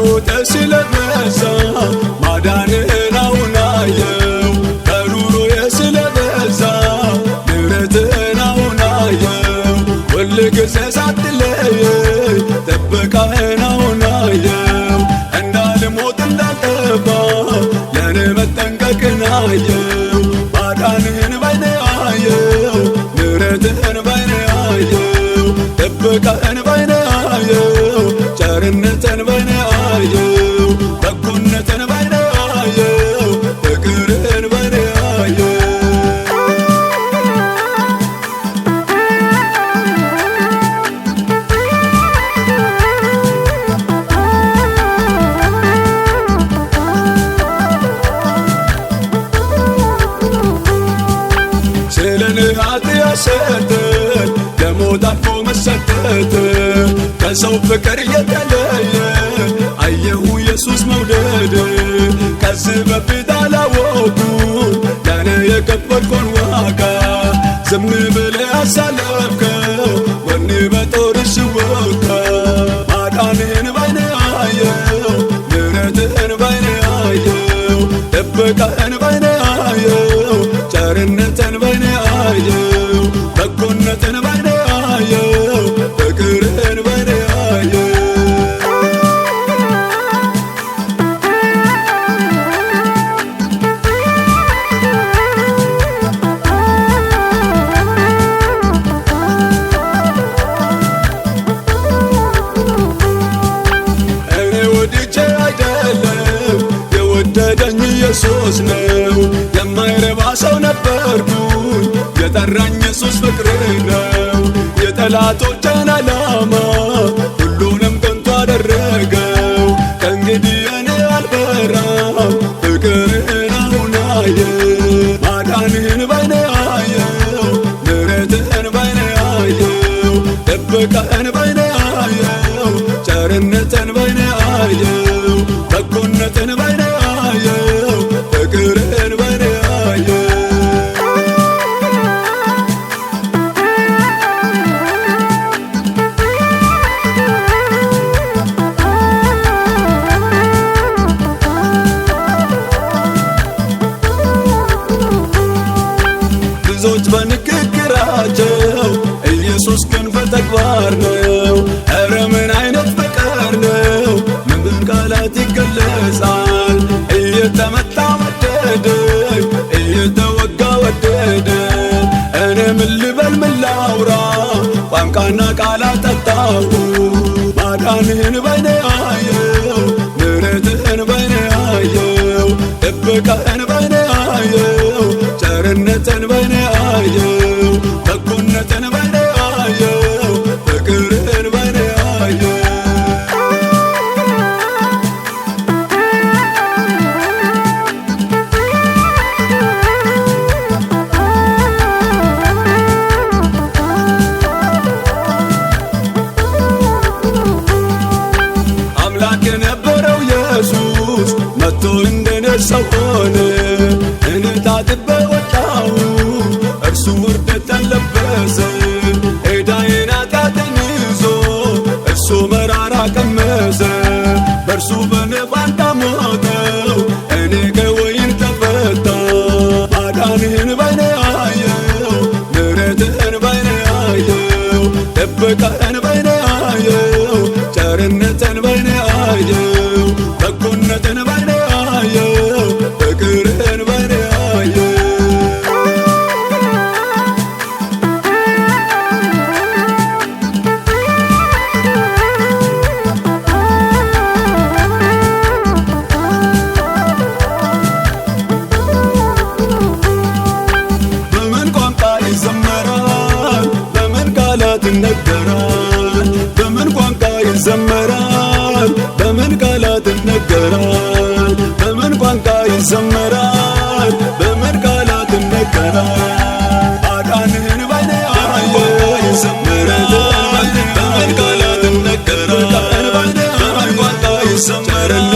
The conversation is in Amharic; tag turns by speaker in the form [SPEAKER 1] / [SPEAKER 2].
[SPEAKER 1] ሕይወቴ ስለበዛ ማዳንህን አሁን አየው ከኑሮዬ ስለበዛ ምሕረትህን አሁን አየው ሁልጊዜ ሳትለየኝ ጥበቃህን አሁን አየው እንዳልሞት እንዳልጠፋ ለእኔ መጠንቀቅህን አየው ማዳንህን ባይኔ አየው ምሕረትህን ባይኔ አየው ጥበቃህን ባይኔ አየው ቸርነትህን ባይኔ አየው በጎነትህን ባይኔ አየው ፍቅርህን ባይኔ አየው ስለኔ ኃጢአት ስትል ለሞት አልፎ መሰጠት ከሰው ፍቅር የተለየ አየሁ ኢየሱስ መውደድ ከዚህ በፊት አላወኩም ለኔ የከፈልከውን ዋጋ ዝም ብለህ አሳለፍከው ወኔ በጦር ሲወጋ ማዳንህን ባይኔ አየው ምሕረትህን ባይኔ አየው ጥበቃህን ባይኔ አየው ቸርነትህን ባይኔ አየው በጎነትህን ባይኔ አየው ፍቅርህን ባይኔ አየው እኔ ወድጄ አይደለም የወደደኝ ኢየሱስ ነው የማይረባ ሰው ነበርኩኝ የጠራኝ ኢየሱስ ፍቅር ነው የጠላቶቼን ዓላማ ሁሉንም ከንቱ አደረገው ከእንግዲህ እኔ አልፈራም ፍቅርህን አሁን አየው ማዳንህን ባይኔ አየው ምሕረትህን ባይኔ አየው ጥበቃህን ባይኔ አየው ቸርነትህን ባይኔ አየው በጎነትህን ባይኔ አየው ፍቅርህን ባይኔ አየው ብዙዎች በንግግራቸው ኢየሱስ ግን በተግባር ነው ኧረ ምን አይነት ፍቅር ነው ምን በቃላት ይገለጻል እየተመታ ወደደኝ እየተወጋ ወደደ እኔ ምን ልበል ምን ላውራ ቋንቋና ቃላት አጣሁ ማዳንህን ባይኔ አየው ምሕረትህን ባይኔ አየው ጥበቃህን ባይኔ አየው ቸርነትህን ባይኔ አየው በጎነትህን ባይኔ አየው ፍቅርህን ባይኔ አየው አምላክ የነበረው ኢየሱስ መጥቶ እንደኔ ሰው ሆነ እኔ ታጥቤ ወጣሁ እርሱ ውርደትን ለበሰ ዕዳዬን ኃጢአቴን ይዞ እርሱ መራራ ቀመሰ በእርሱ በኔ ፋንታ ሞተው እኔ ከወይን ተፈታ ማዳንህን ባይኔ አየው ምሕረትህን ባይኔ አየው ጥበቃህን ባይኔ አየው ቸርነትህን ባይኔ አየው በጎነትህን ባይኔ አየው ፍቅርህን ባይኔ አየው በምን ቋንቋ ይዘመራል በምን ቃላት ይነገራል በምን ቋንቋ ይዘመራል በምን ቃላት ይነገራል በምን ቋንቋ ይዘመራል በምን ቃላት ይነገራል ማዳንህን ባይኔ አየው ምሕረትህን በምን ቃላት ይነገራል በምን ቋንቋ ይዘመራል